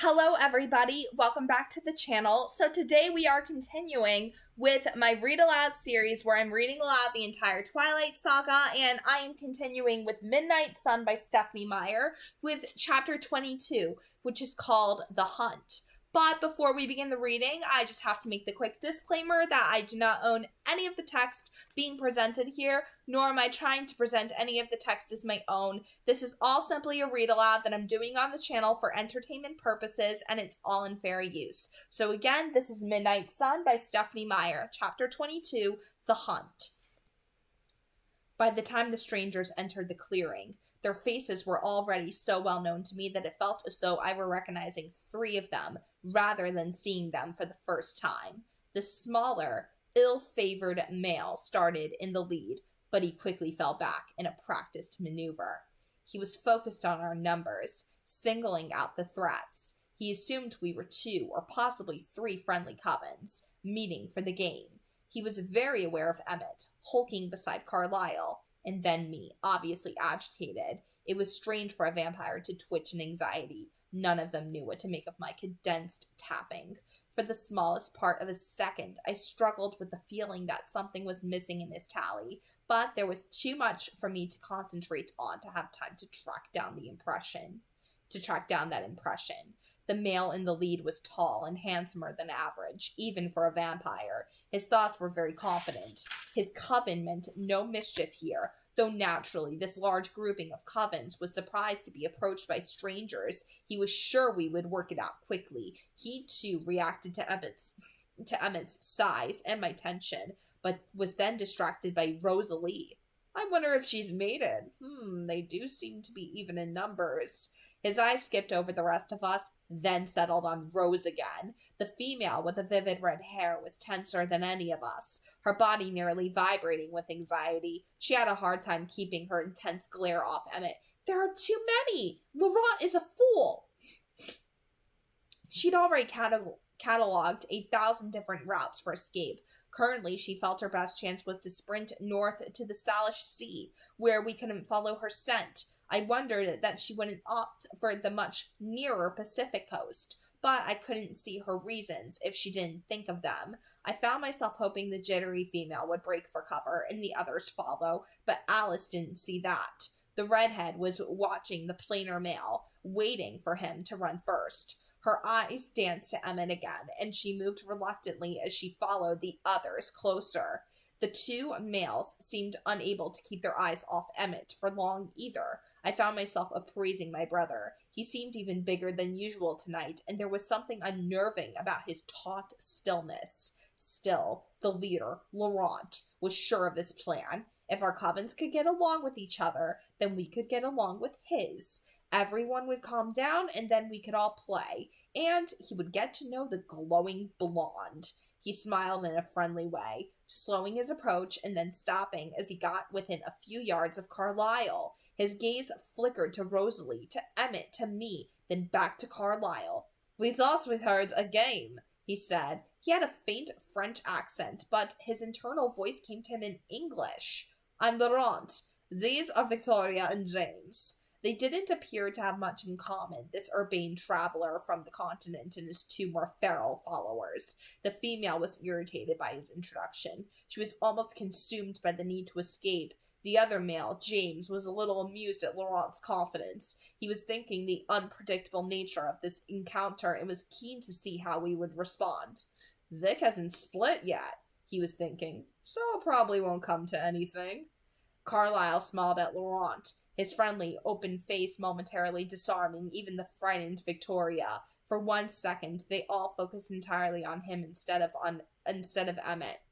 Hello everybody, welcome back to the channel. So today we are continuing with my Read Aloud series where I'm reading aloud the entire Twilight Saga, and I am continuing with Midnight Sun by Stephenie Meyer with chapter 22, which is called The Hunt. But before we begin the reading, I just have to make the quick disclaimer that I do not own any of the text being presented here, nor am I trying to present any of the text as my own. This is all simply a read aloud that I'm doing on the channel for entertainment purposes, and it's all in fair use. So again, this is Midnight Sun by Stephenie Meyer, chapter 22, The Hunt. By the time the strangers entered the clearing, their faces were already so well known to me that it felt as though I were recognizing three of them rather than seeing them for the first time. The smaller, ill-favored male started in the lead, but he quickly fell back in a practiced maneuver. He was focused on our numbers, singling out the threats. He assumed we were two or possibly three friendly covens, meeting for the game. He was very aware of Emmett, hulking beside Carlyle, and then me, obviously agitated. It was strange for a vampire to twitch in anxiety. None of them knew what to make of my condensed tapping. For the smallest part of a second, I struggled with the feeling that something was missing in his tally, but there was too much for me to concentrate on to have time to track down that impression. The male in the lead was tall and handsomer than average, even for a vampire. His thoughts were very confident. His coven meant no mischief here, though naturally this large grouping of covens was surprised to be approached by strangers. He was sure we would work it out quickly. He too reacted to Emmett's size and my tension, but was then distracted by Rosalie. I wonder if she's mated. They do seem to be even in numbers. His eyes skipped over the rest of us, then settled on Rose again. The female with the vivid red hair was tenser than any of us, her body nearly vibrating with anxiety. She had a hard time keeping her intense glare off Emmett. There are too many! Laurent is a fool! She'd already cataloged 8,000 different routes for escape. Currently, she felt her best chance was to sprint north to the Salish Sea, where we couldn't follow her scent. I wondered that she wouldn't opt for the much nearer Pacific coast, but I couldn't see her reasons if she didn't think of them. I found myself hoping the jittery female would break for cover and the others follow, but Alice didn't see that. The redhead was watching the plainer male, waiting for him to run first. Her eyes danced to Emmett again, and she moved reluctantly as she followed the others closer. The two males seemed unable to keep their eyes off Emmett for long either. I found myself appraising my brother. He seemed even bigger than usual tonight, and there was something unnerving about his taut stillness. Still, the leader, Laurent, was sure of his plan. If our covens could get along with each other, then we could get along with his. Everyone would calm down, and then we could all play, and he would get to know the glowing blonde. He smiled in a friendly way, slowing his approach and then stopping as he got within a few yards of Carlyle. His gaze flickered to Rosalie, to Emmett, to me, then back to Carlyle. "We thought we heard a game," he said. He had a faint French accent, but his internal voice came to him in English. "I'm Laurent. These are Victoria and James." They didn't appear to have much in common, this urbane traveler from the continent and his two more feral followers. The female was irritated by his introduction. She was almost consumed by the need to escape. The other male, James, was a little amused at Laurent's confidence. He was thinking the unpredictable nature of this encounter and was keen to see how we would respond. "Vic hasn't split yet," he was thinking, "so it probably won't come to anything." Carlyle smiled at Laurent, his friendly, open face momentarily disarming even the frightened Victoria. For 1 second, they all focused entirely on him instead of Emmett.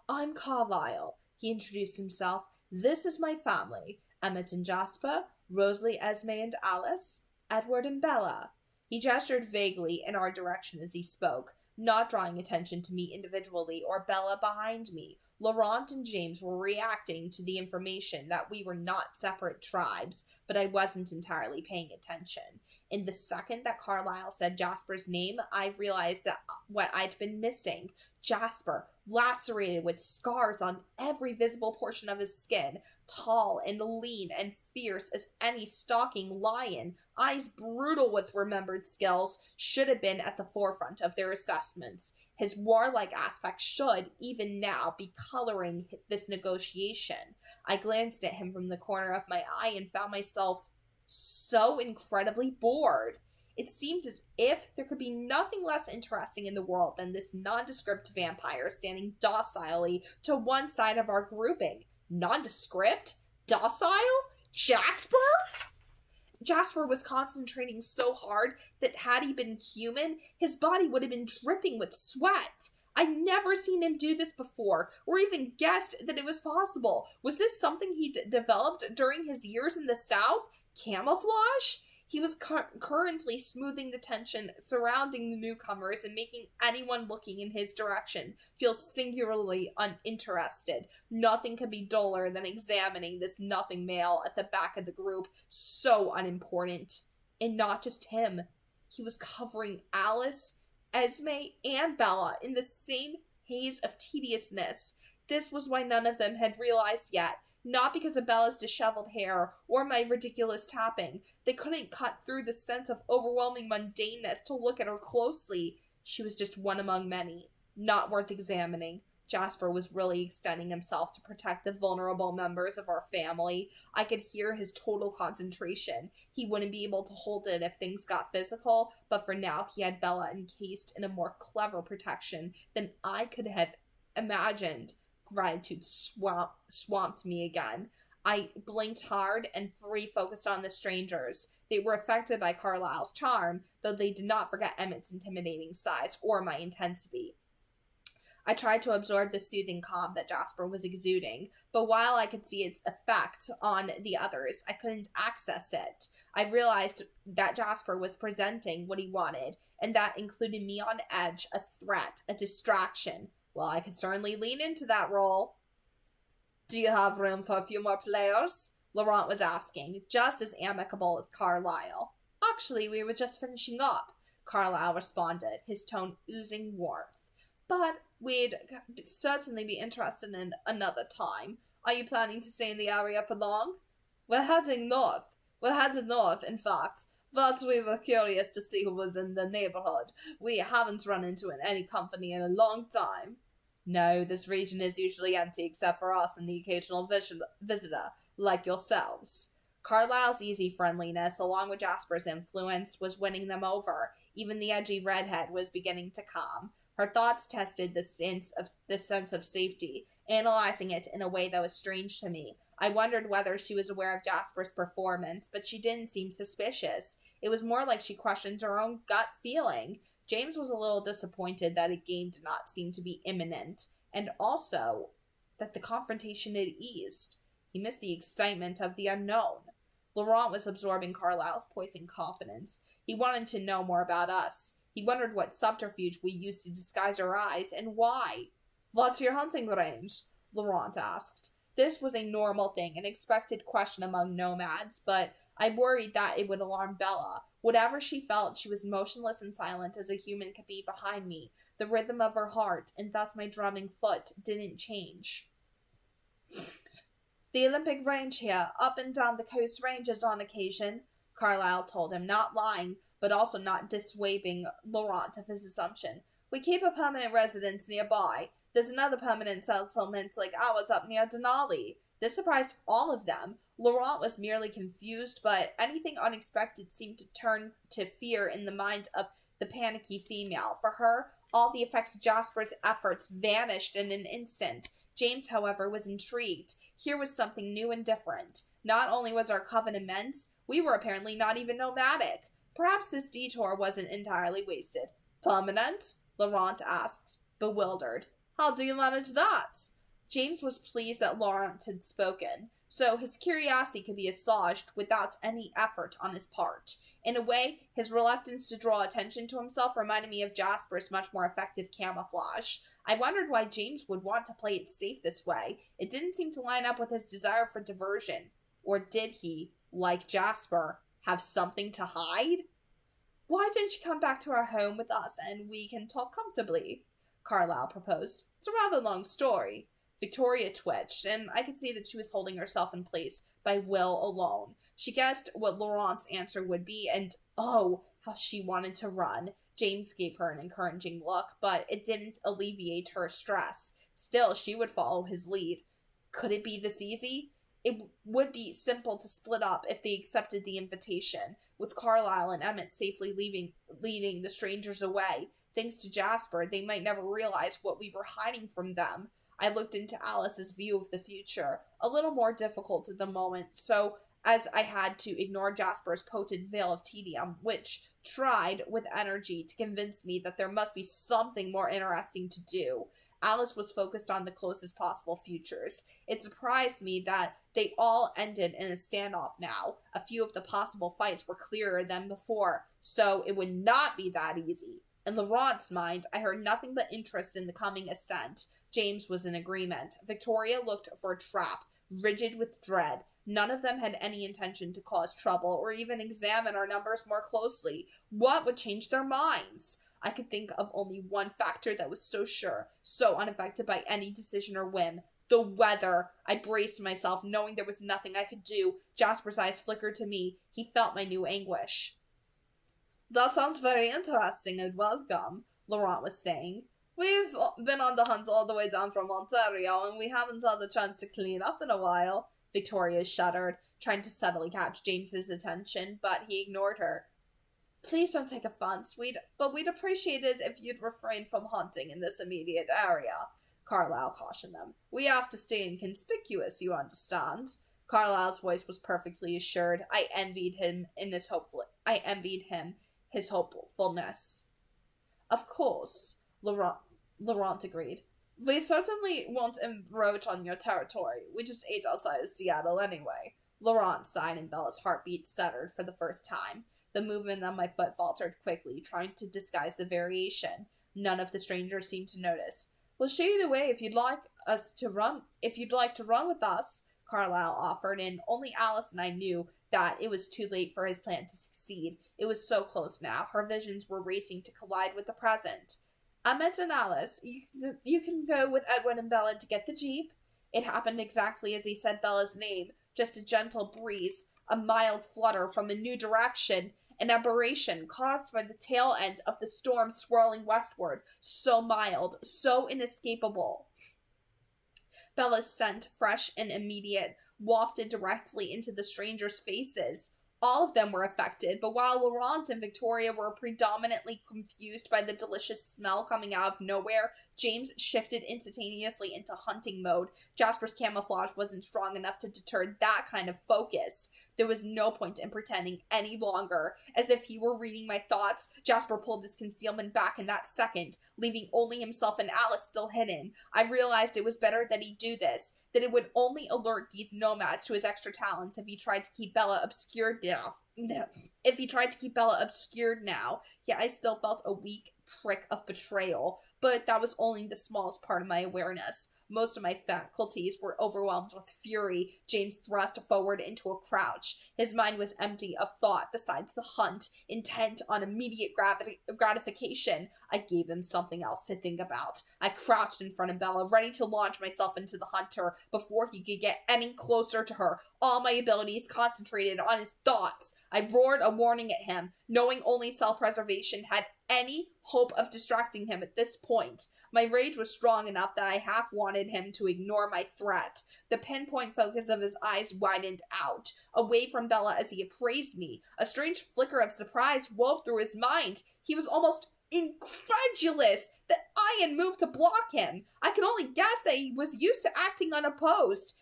"I'm Carlyle," he introduced himself. "This is my family. Emmett and Jasper, Rosalie, Esme, and Alice, Edward and Bella." He gestured vaguely in our direction as he spoke, not drawing attention to me individually or Bella behind me. Laurent and James were reacting to the information that we were not separate tribes, but I wasn't entirely paying attention. In the second that Carlisle said Jasper's name, I realized that what I'd been missing. Jasper, lacerated with scars on every visible portion of his skin, tall and lean and fierce as any stalking lion, eyes brutal with remembered skills, should have been at the forefront of their assessments. His warlike aspect should, even now, be coloring this negotiation. I glanced at him from the corner of my eye and found myself so incredibly bored. It seemed as if there could be nothing less interesting in the world than this nondescript vampire standing docilely to one side of our grouping. Nondescript? Docile? Jasper? Jasper was concentrating so hard that had he been human, his body would have been dripping with sweat. I'd never seen him do this before, or even guessed that it was possible. Was this something he developed during his years in the South? Camouflage? He was currently smoothing the tension surrounding the newcomers and making anyone looking in his direction feel singularly uninterested. Nothing could be duller than examining this nothing male at the back of the group, so unimportant. And not just him. He was covering Alice, Esme, and Bella in the same haze of tediousness. This was why none of them had realized yet. Not because of Bella's disheveled hair or my ridiculous tapping. They couldn't cut through the sense of overwhelming mundaneness to look at her closely. She was just one among many, not worth examining. Jasper was really extending himself to protect the vulnerable members of our family. I could hear his total concentration. He wouldn't be able to hold it if things got physical, but for now he had Bella encased in a more clever protection than I could have imagined. Gratitude swamped me again. I blinked hard and refocused on the strangers. They were affected by Carlisle's charm, though they did not forget Emmett's intimidating size or my intensity. I tried to absorb the soothing calm that Jasper was exuding, but while I could see its effect on the others, I couldn't access it. I realized that Jasper was presenting what he wanted, and that included me on edge, a threat, a distraction. Well, I could certainly lean into that role. Do you have room for a few more players? Laurent was asking, just as amicable as Carlisle. Actually, we were just finishing up, Carlisle responded, his tone oozing warmth. But we'd certainly be interested in another time. Are you planning to stay in the area for long? We're heading north. We're headed north, in fact. But we were curious to see who was in the neighborhood. We haven't run into any company in a long time. No, this region is usually empty except for us and the occasional visitor, like yourselves. Carlisle's easy friendliness, along with Jasper's influence, was winning them over. Even the edgy redhead was beginning to calm. Her thoughts tested the sense of safety, analyzing it in a way that was strange to me. I wondered whether she was aware of Jasper's performance, but she didn't seem suspicious. It was more like she questioned her own gut feeling. James was a little disappointed that a game did not seem to be imminent, and also that the confrontation had eased. He missed the excitement of the unknown. Laurent was absorbing Carlisle's poising confidence. He wanted to know more about us. He wondered what subterfuge we used to disguise our eyes, and why. What's your hunting range? Laurent asked. This was a normal thing, an expected question among nomads, but I worried that it would alarm Bella. Whatever she felt, she was motionless and silent as a human could be behind me. The rhythm of her heart, and thus my drumming foot, didn't change. The Olympic range here, up and down the coast ranges on occasion, Carlisle told him, not lying, but also not dissuading Laurent of his assumption. We keep a permanent residence nearby. There's another permanent settlement like ours up near Denali. This surprised all of them. Laurent was merely confused, but anything unexpected seemed to turn to fear in the mind of the panicky female. For her, all the effects of Jasper's efforts vanished in an instant. James, however, was intrigued. Here was something new and different. Not only was our coven immense, we were apparently not even nomadic. Perhaps this detour wasn't entirely wasted. Permanent? Laurent asked, bewildered. How do you manage that? James was pleased that Laurent had spoken, so his curiosity could be assuaged without any effort on his part. In a way, his reluctance to draw attention to himself reminded me of Jasper's much more effective camouflage. I wondered why James would want to play it safe this way. It didn't seem to line up with his desire for diversion. Or did he, like Jasper, have something to hide? Why don't you come back to our home with us and we can talk comfortably? Carlisle proposed. It's a rather long story. Victoria twitched, and I could see that she was holding herself in place by will alone. She guessed what Laurent's answer would be, and oh, how she wanted to run. James gave her an encouraging look, but it didn't alleviate her stress. Still, she would follow his lead. Could it be this easy? It would be simple to split up if they accepted the invitation, with Carlisle and Emmett safely leading the strangers away. Thanks to Jasper, they might never realize what we were hiding from them. I looked into Alice's view of the future, a little more difficult at the moment, so as I had to ignore Jasper's potent veil of tedium, which tried with energy to convince me that there must be something more interesting to do. Alice was focused on the closest possible futures. It surprised me that they all ended in a standoff now. A few of the possible fights were clearer than before, so it would not be that easy. In Laurent's mind, I heard nothing but interest in the coming ascent. James was in agreement. Victoria looked for a trap, rigid with dread. None of them had any intention to cause trouble or even examine our numbers more closely. What would change their minds? I could think of only one factor that was so sure, so unaffected by any decision or whim. The weather. I braced myself, knowing there was nothing I could do. Jasper's eyes flickered to me. He felt my new anguish. That sounds very interesting and welcome, Laurent was saying. We've been on the hunt all the way down from Ontario, and we haven't had the chance to clean up in a while. Victoria shuddered, trying to subtly catch James's attention, but he ignored her. Please don't take offense, we'd appreciate it if you'd refrain from hunting in this immediate area, Carlisle cautioned them. We have to stay inconspicuous, you understand. Carlisle's voice was perfectly assured. I envied him his hopefulness. Of course, Laurent agreed. We certainly won't encroach on your territory. We just ate outside of Seattle anyway. Laurent sighed and Bella's heartbeat stuttered for the first time. The movement of my foot faltered quickly, trying to disguise the variation. None of the strangers seemed to notice. We'll show you the way if you'd like to run with us, Carlisle offered, and only Alice and I knew that it was too late for his plan to succeed. It was so close now. Her visions were racing to collide with the present. Emmett and Alice, you can go with Edwin and Bella to get the Jeep. It happened exactly as he said Bella's name. Just a gentle breeze, a mild flutter from a new direction, an aberration caused by the tail end of the storm swirling westward. So mild, so inescapable. Bella's scent, fresh and immediate, wafted directly into the strangers' faces. All of them were affected, but while Laurent and Victoria were predominantly confused by the delicious smell coming out of nowhere, James shifted instantaneously into hunting mode. Jasper's camouflage wasn't strong enough to deter that kind of focus. There was no point in pretending any longer. As if he were reading my thoughts, Jasper pulled his concealment back in that second, leaving only himself and Alice still hidden. I realized it was better that he do this, that it would only alert these nomads to his extra talents if he tried to keep Bella obscured now. Yet I still felt a weak prick of betrayal, but that was only the smallest part of my awareness. Most of my faculties were overwhelmed with fury. James thrust forward into a crouch. His mind was empty of thought besides the hunt, intent on immediate gratification. I gave him something else to think about. I crouched in front of Bella, ready to launch myself into the hunter before he could get any closer to her. All my abilities concentrated on his thoughts. I roared a warning at him, knowing only self-preservation had any hope of distracting him at this point. My rage was strong enough that I half wanted him to ignore my threat. The pinpoint focus of his eyes widened out, away from Bella as he appraised me. A strange flicker of surprise wove through his mind. He was almost incredulous that I had moved to block him. I could only guess that he was used to acting unopposed.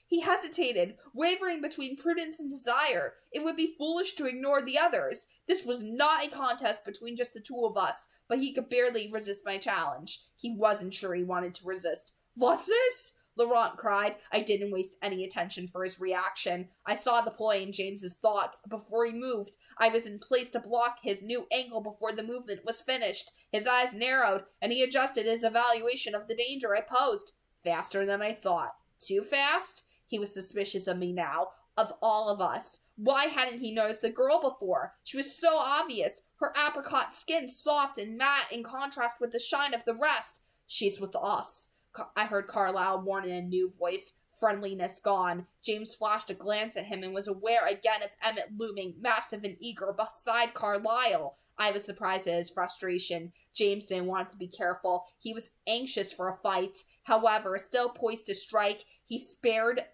He hesitated, wavering between prudence and desire. It would be foolish to ignore the others. This was not a contest between just the two of us, but he could barely resist my challenge. He wasn't sure he wanted to resist. "What's this?" Laurent cried. I didn't waste any attention for his reaction. I saw the ploy in James's thoughts. Before he moved, I was in place to block his new angle before the movement was finished. His eyes narrowed, and he adjusted his evaluation of the danger I posed. Faster than I thought. Too fast? He was suspicious of me now. of all of us. Why hadn't he noticed the girl before? She was so obvious, her apricot skin soft and matte in contrast with the shine of the rest. She's with us, I heard Carlisle warn in a new voice, friendliness gone. James flashed a glance at him and was aware again of Emmett looming, massive and eager, beside Carlisle. I was surprised at his frustration. James didn't want to be careful. He was anxious for a fight. However, still poised to strike, he spared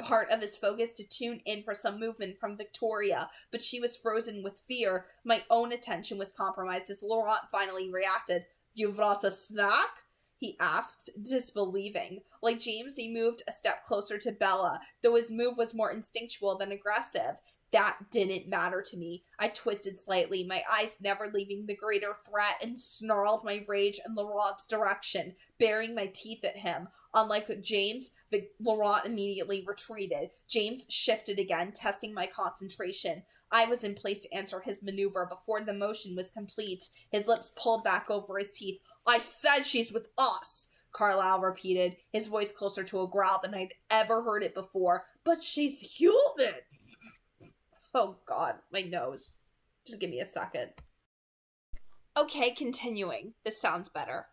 part of his focus to tune in for some movement from Victoria, but she was frozen with fear. My own attention was compromised as Laurent finally reacted. "You brought a snack?" he asked, disbelieving. Like James, he moved a step closer to Bella, though his move was more instinctual than aggressive. That didn't matter to me. I twisted slightly, my eyes never leaving the greater threat, and snarled my rage in Laurent's direction, baring my teeth at him. Unlike James, Laurent immediately retreated. James shifted again, testing my concentration. I was in place to answer his maneuver before the motion was complete. His lips pulled back over his teeth. "I said she's with us," Carlisle repeated, his voice closer to a growl than I'd ever heard it before. "But she's human!" Oh god, my nose. Just give me a second. Okay, continuing. This sounds better.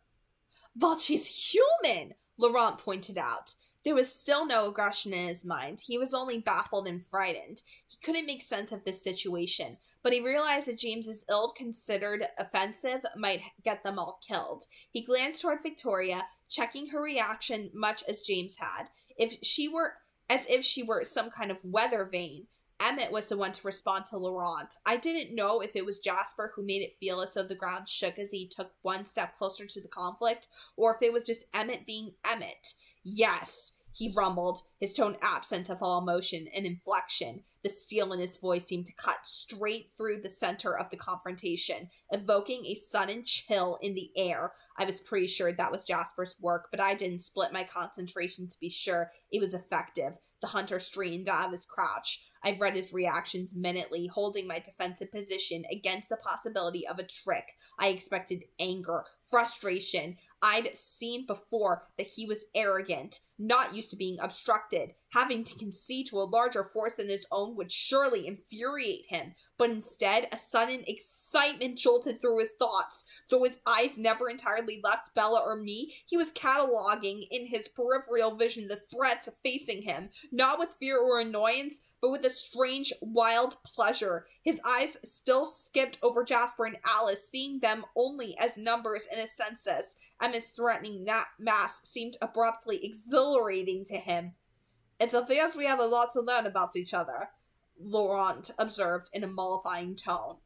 "But she's human," Laurent pointed out. There was still no aggression in his mind. He was only baffled and frightened. He couldn't make sense of this situation, but he realized that James's ill-considered offensive might get them all killed. He glanced toward Victoria, checking her reaction much as James had. As if she were some kind of weather vane. Emmett was the one to respond to Laurent. I didn't know if it was Jasper who made it feel as though the ground shook as he took one step closer to the conflict, or if it was just Emmett being Emmett. "Yes," he rumbled, his tone absent of all emotion and inflection. The steel in his voice seemed to cut straight through the center of the confrontation, evoking a sudden chill in the air. I was pretty sure that was Jasper's work, but I didn't split my concentration to be sure it was effective. The hunter straightened out of his crouch. I read his reactions minutely, holding my defensive position against the possibility of a trick. I expected anger, frustration. I'd seen before that he was arrogant, not used to being obstructed. Having to concede to a larger force than his own would surely infuriate him. But instead, a sudden excitement jolted through his thoughts. Though his eyes never entirely left Bella or me, he was cataloging in his peripheral vision the threats facing him, not with fear or annoyance, but with a strange, wild pleasure. His eyes still skipped over Jasper and Alice, seeing them only as numbers in a census. Emmett's threatening mass seemed abruptly exhilarating to him. "It appears we have a lot to learn about each other," Laurent observed in a mollifying tone.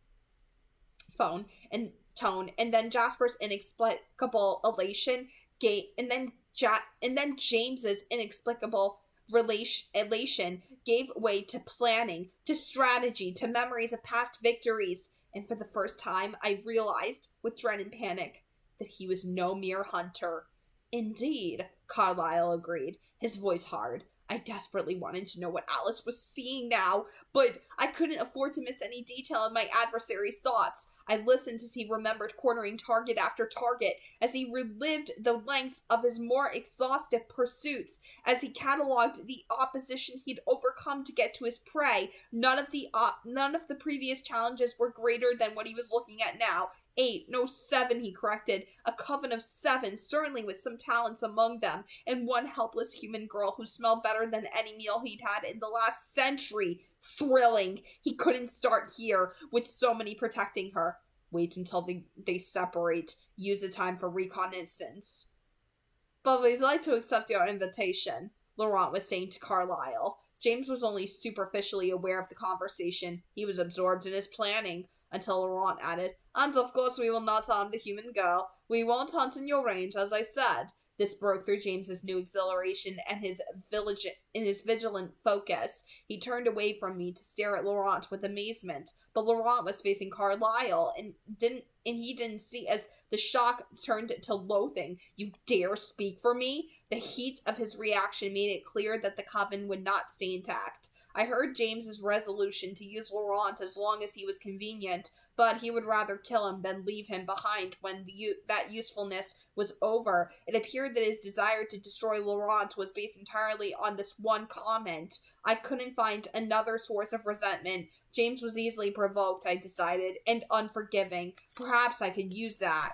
And then Jasper's inexplicable elation and then James's inexplicable elation gave way to planning, to strategy, to memories of past victories. And for the first time, I realized, with dread and panic, that he was no mere hunter. "Indeed," Carlisle agreed, his voice hard. I desperately wanted to know what Alice was seeing now, but I couldn't afford to miss any detail in my adversary's thoughts. I listened as he remembered cornering target after target, as he relived the lengths of his more exhaustive pursuits, as he catalogued the opposition he'd overcome to get to his prey. None of the previous challenges were greater than what he was looking at now. 8, no 7, he corrected. A coven of 7, certainly with some talents among them, and one helpless human girl who smelled better than any meal he'd had in the last century. Thrilling. He couldn't start here, with so many protecting her. Wait until they separate. Use the time for reconnaissance. "But we'd like to accept your invitation," Laurent was saying to Carlisle. James was only superficially aware of the conversation. He was absorbed in his planning. Until Laurent added, "And of course we will not harm the human girl. We won't hunt in your range, as I said." This broke through James's new exhilaration and his vigilant focus. He turned away from me to stare at Laurent with amazement, but Laurent was facing Carlisle and he didn't see as the shock turned to loathing. "You dare speak for me?" The heat of his reaction made it clear that the coven would not stay intact. I heard James's resolution to use Laurent as long as he was convenient, but he would rather kill him than leave him behind when that usefulness was over. It appeared that his desire to destroy Laurent was based entirely on this one comment. I couldn't find another source of resentment. James was easily provoked, I decided, and unforgiving. Perhaps I could use that.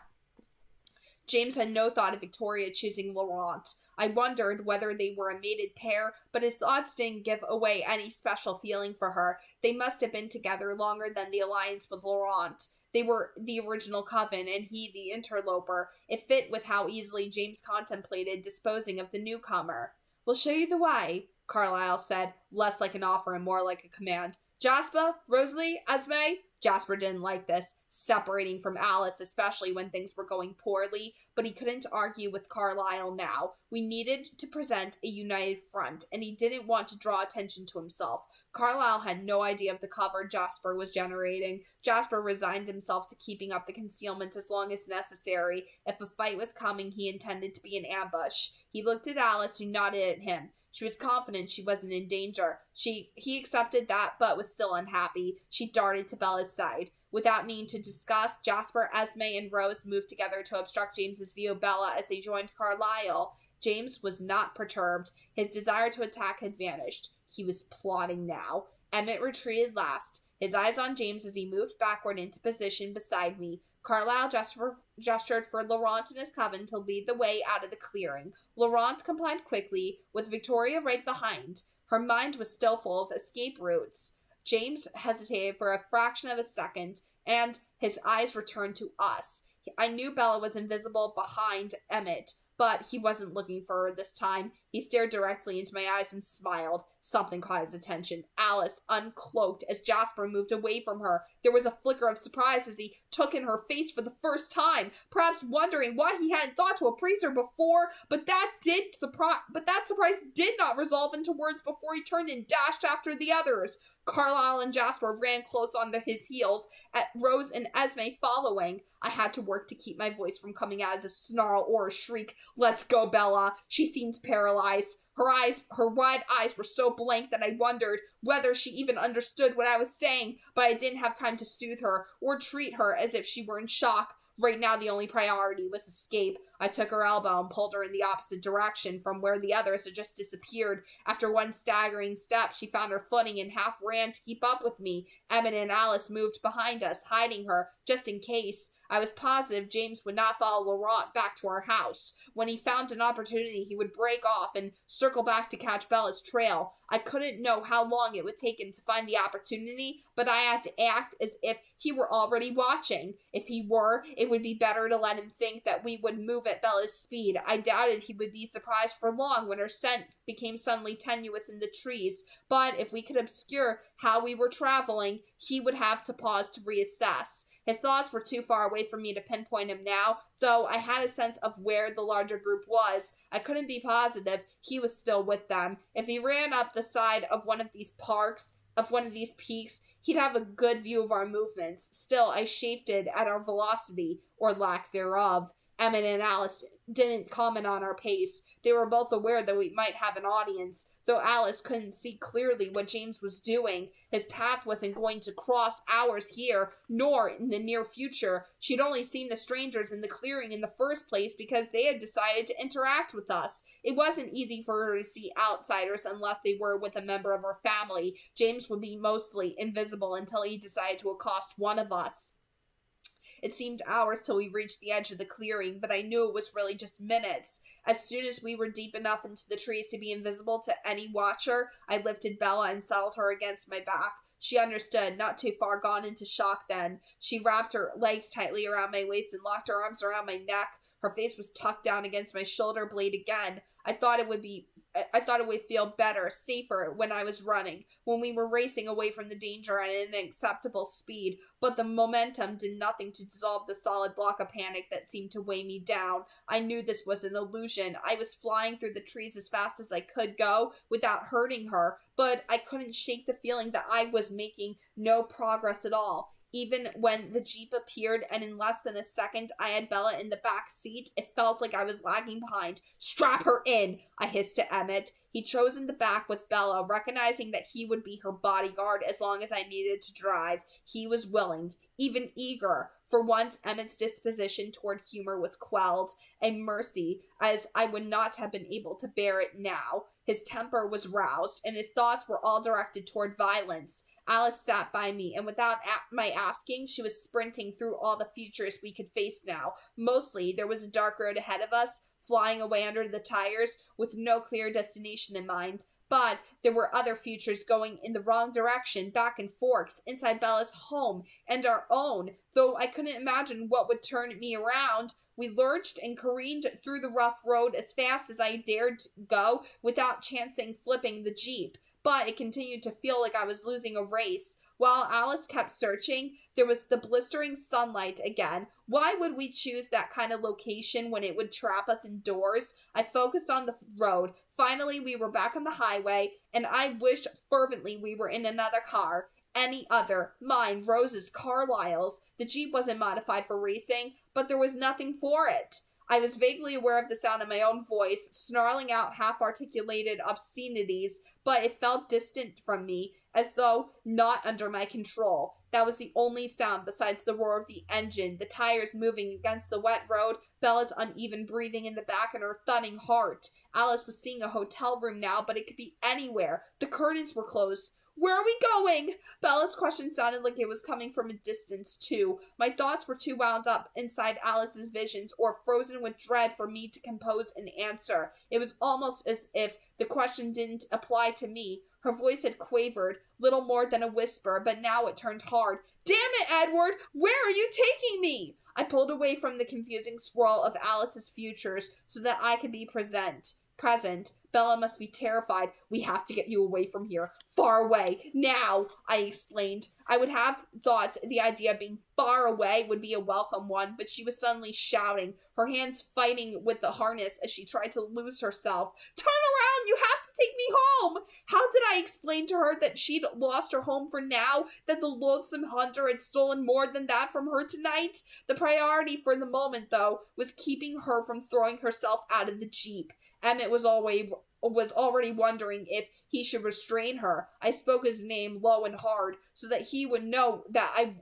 James had no thought of Victoria choosing Laurent. I wondered whether they were a mated pair, but his thoughts didn't give away any special feeling for her. They must have been together longer than the alliance with Laurent. They were the original coven, and he the interloper. It fit with how easily James contemplated disposing of the newcomer. "We'll show you the way," Carlyle said, less like an offer and more like a command. "Jasper, Rosalie, Esme." Jasper didn't like this, separating from Alice, especially when things were going poorly, but he couldn't argue with Carlyle now. We needed to present a united front, and he didn't want to draw attention to himself. Carlyle had no idea of the cover Jasper was generating. Jasper resigned himself to keeping up the concealment as long as necessary. If a fight was coming, he intended to be an ambush. He looked at Alice, who nodded at him. She was confident she wasn't in danger. He accepted that, but was still unhappy. She darted to Bella's side. Without needing to discuss, Jasper, Esme, and Rose moved together to obstruct James's view of Bella as they joined Carlyle. James was not perturbed. His desire to attack had vanished. He was plotting now. Emmett retreated last, his eyes on James as he moved backward into position beside me. Carlyle gestured for Laurent and his coven to lead the way out of the clearing. Laurent complied quickly, with Victoria right behind. Her mind was still full of escape routes. James hesitated for a fraction of a second, and his eyes returned to us. I knew Bella was invisible behind Emmett, but he wasn't looking for her this time. He stared directly into my eyes and smiled. Something caught his attention. Alice uncloaked as Jasper moved away from her. There was a flicker of surprise as he took in her face for the first time, perhaps wondering why he hadn't thought to appraise her before, but that surprise did not resolve into words before he turned and dashed after the others. Carlyle and Jasper ran close on his heels, at Rose and Esme following. I had to work to keep my voice from coming out as a snarl or a shriek. "Let's go, Bella." She seemed paralyzed. Her wide eyes were so blank that I wondered whether she even understood what I was saying, but I didn't have time to soothe her or treat her as if she were in shock. Right now, the only priority was escape. I took her elbow and pulled her in the opposite direction from where the others had just disappeared. After one staggering step, she found her footing and half ran to keep up with me. Emmett and Alice moved behind us, hiding her, just in case. I was positive James would not follow Laurent back to our house. When he found an opportunity, he would break off and circle back to catch Bella's trail. I couldn't know how long it would take him to find the opportunity, but I had to act as if he were already watching. If he were, it would be better to let him think that we would move at Bella's speed. I doubted he would be surprised for long when her scent became suddenly tenuous in the trees, but if we could obscure how we were traveling, he would have to pause to reassess. His thoughts were too far away for me to pinpoint him now, though I had a sense of where the larger group was. I couldn't be positive he was still with them. If he ran up the side of one of these peaks, he'd have a good view of our movements. Still, I chafed at our velocity, or lack thereof. Emmett and Alice didn't comment on our pace. They were both aware that we might have an audience, though Alice couldn't see clearly what James was doing. His path wasn't going to cross ours here, nor in the near future. She'd only seen the strangers in the clearing in the first place because they had decided to interact with us. It wasn't easy for her to see outsiders unless they were with a member of her family. James would be mostly invisible until he decided to accost one of us. It seemed hours till we reached the edge of the clearing, but I knew it was really just minutes. As soon as we were deep enough into the trees to be invisible to any watcher, I lifted Bella and settled her against my back. She understood, not too far gone into shock then. She wrapped her legs tightly around my waist and locked her arms around my neck. Her face was tucked down against my shoulder blade again. I thought it would feel better, safer when I was running, when we were racing away from the danger at an acceptable speed, but the momentum did nothing to dissolve the solid block of panic that seemed to weigh me down. I knew this was an illusion. I was flying through the trees as fast as I could go without hurting her, but I couldn't shake the feeling that I was making no progress at all. even when the Jeep appeared and in less than a second I had Bella in the back seat. It felt like I was lagging behind. "Strap her in," I hissed to Emmett. He chose in the back with Bella, recognizing that he would be her bodyguard as long as I needed to drive. He was willing, even eager. For once, Emmett's disposition toward humor was quelled, a mercy, as I would not have been able to bear it now. His temper was roused, and his thoughts were all directed toward violence. Alice sat by me, and without my asking, she was sprinting through all the futures we could face now. Mostly, there was a dark road ahead of us, flying away under the tires, with no clear destination in mind. But there were other futures going in the wrong direction, back in Forks, inside Bella's home, and our own, though I couldn't imagine what would turn me around. We lurched and careened through the rough road as fast as I dared go, without chancing flipping the Jeep. But it continued to feel like I was losing a race. While Alice kept searching, there was the blistering sunlight again. Why would we choose that kind of location when it would trap us indoors? I focused on the road. Finally, we were back on the highway, and I wished fervently we were in another car. Any other. Mine, Rose's, Carlisle's. The Jeep wasn't modified for racing, but there was nothing for it. I was vaguely aware of the sound of my own voice, snarling out half-articulated obscenities, but it felt distant from me, as though not under my control. That was the only sound besides the roar of the engine, the tires moving against the wet road, Bella's uneven breathing in the back, and her thudding heart. Alice was seeing a hotel room now, but it could be anywhere. The curtains were closed. "Where are we going?" Bella's question sounded like it was coming from a distance, too. My thoughts were too wound up inside Alice's visions or frozen with dread for me to compose an answer. It was almost as if the question didn't apply to me. Her voice had quavered, little more than a whisper, but now it turned hard. "Damn it, Edward! Where are you taking me?" I pulled away from the confusing swirl of Alice's futures so that I could be present. Bella must be terrified. "We have to get you away from here. Far away. Now," I explained. I would have thought the idea of being far away would be a welcome one, but she was suddenly shouting, her hands fighting with the harness as she tried to lose herself. "Turn around! You have to take me home!" How did I explain to her that she'd lost her home for now, that the loathsome hunter had stolen more than that from her tonight? The priority for the moment, though, was keeping her from throwing herself out of the Jeep. Emmett was already wondering if he should restrain her. I spoke his name low and hard so he would know that I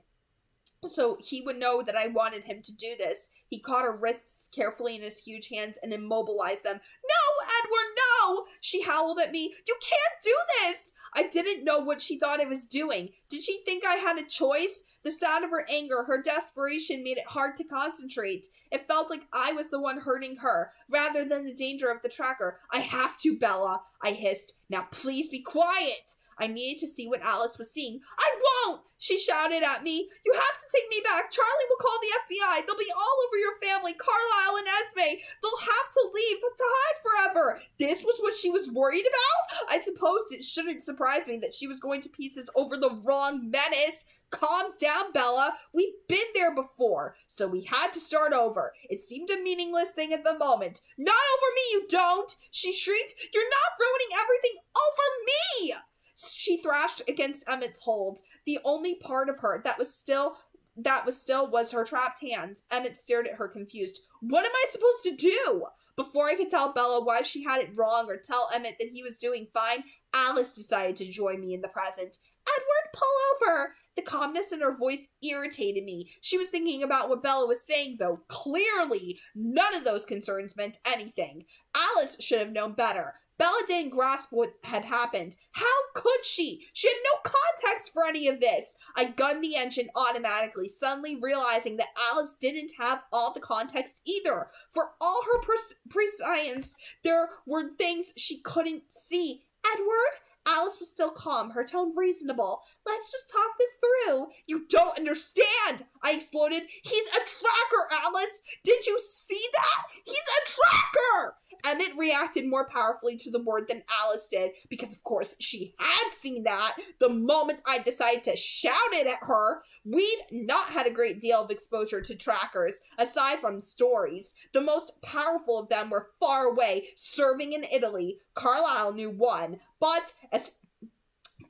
wanted him to do this. He caught her wrists carefully in his huge hands and immobilized them. "No, Edward, no!" She howled at me. "You can't do this!" I didn't know what she thought I was doing. Did she think I had a choice? The sound of her anger, her desperation made it hard to concentrate. It felt like I was the one hurting her, rather than the danger of the tracker. "I have to, Bella," I hissed. "Now please be quiet." I needed to see what Alice was seeing. "I won't!" she shouted at me. "You have to take me back. Charlie will call the FBI. They'll be all over your family, Carlisle and Esme. They'll have to leave to hide forever." This was what she was worried about? I supposed it shouldn't surprise me that she was going to pieces over the wrong menace. "Calm down, Bella. We've been there before, so we had to start over." It seemed a meaningless thing at the moment. "Not over me, you don't!" she shrieked. "You're not ruining everything over me!" She thrashed against Emmett's hold. The only part of her that was still was her trapped hands. Emmett stared at her confused. What am I supposed to do? Before I could tell Bella why she had it wrong or tell Emmett that he was doing fine, Alice decided to join me in the present. "Edward, pull over!" The calmness in her voice irritated me. She was thinking about what Bella was saying, though. Clearly, none of those concerns meant anything. Alice should have known better. Bella didn't grasp what had happened. How could she? She had no context for any of this. I gunned the engine automatically, suddenly realizing that Alice didn't have all the context either. For all her prescience, there were things she couldn't see. "Edward?" Alice was still calm, her tone reasonable. "Let's just talk this through." "You don't understand!" I exploded. "He's a tracker, Alice! Did you see that? He's a tracker!" Emmett reacted more powerfully to the word than Alice did, because of course she had seen that the moment I decided to shout it at her. We'd not had a great deal of exposure to trackers, aside from stories. The most powerful of them were far away, serving in Italy. Carlisle knew one, but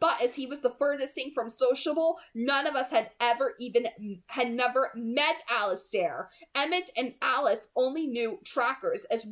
But as he was the furthest thing from sociable, none of us had never met Alistair. Emmett and Alice only knew trackers as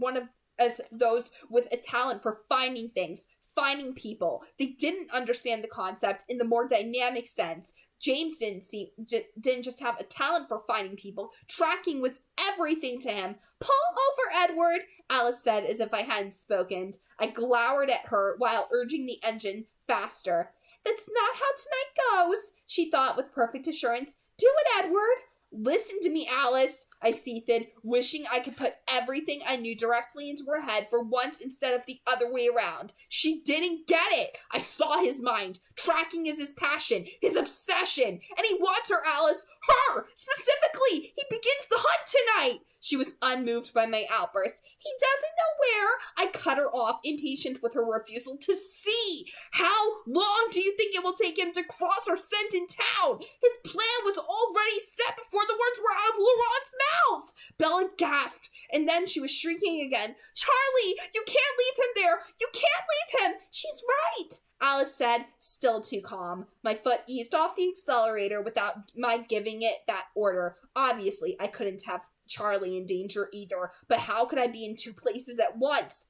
those with a talent for finding things, finding people. They didn't understand the concept in the more dynamic sense. James didn't just have a talent for finding people. Tracking was everything to him. Pull over, Edward, Alice said as if I hadn't spoken. I glowered at her while urging the engine faster. That's not how tonight goes, she thought with perfect assurance. Do it, Edward. Listen to me, Alice, I seethed, wishing I could put everything I knew directly into her head for once instead of the other way around. She didn't get it. I saw his mind. Tracking is his passion, his obsession, and he wants her, Alice. Her! Specifically! He begins the hunt tonight! She was unmoved by my outburst. He doesn't know where. I cut her off, impatient with her refusal to see. How long do you think it will take him to cross our scent in town? His plan was already set before the words were out of Laurent's mouth. Bella gasped, and then she was shrieking again. Charlie, you can't leave him there. You can't leave him. She's right, Alice said, still too calm. My foot eased off the accelerator without my giving it that order. Obviously, I couldn't have Charlie in danger either, but how could I be in two places at once?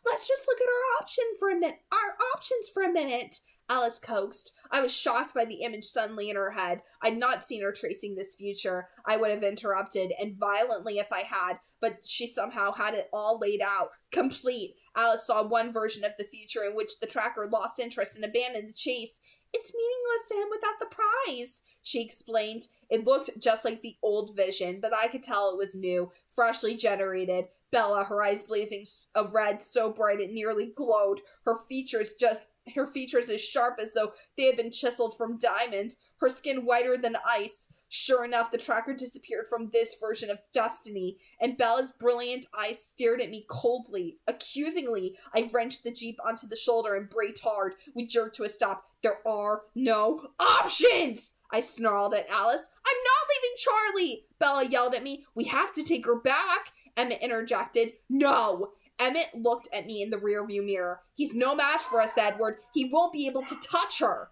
Let's just look at our options for a minute, Alice coaxed. I was shocked by the image suddenly in her head. I'd not seen her tracing this future. I would have interrupted, and violently if I had, but she somehow had it all laid out, complete. Alice saw one version of the future in which the tracker lost interest and abandoned the chase. It's meaningless to him without the prize, she explained. It looked just like the old vision, but I could tell it was new, freshly generated. Bella, her eyes blazing a red so bright it nearly glowed, her features as sharp as though they had been chiseled from diamond, her skin whiter than ice. Sure enough, the tracker disappeared from this version of destiny, and Bella's brilliant eyes stared at me coldly, accusingly. I wrenched the Jeep onto the shoulder and braked hard. We jerked to a stop. There are no options, I snarled at Alice. I'm not leaving Charlie, Bella yelled at me. We have to take her back, Emmett interjected. No. Emmett looked at me in the rearview mirror. He's no match for us, Edward. He won't be able to touch her.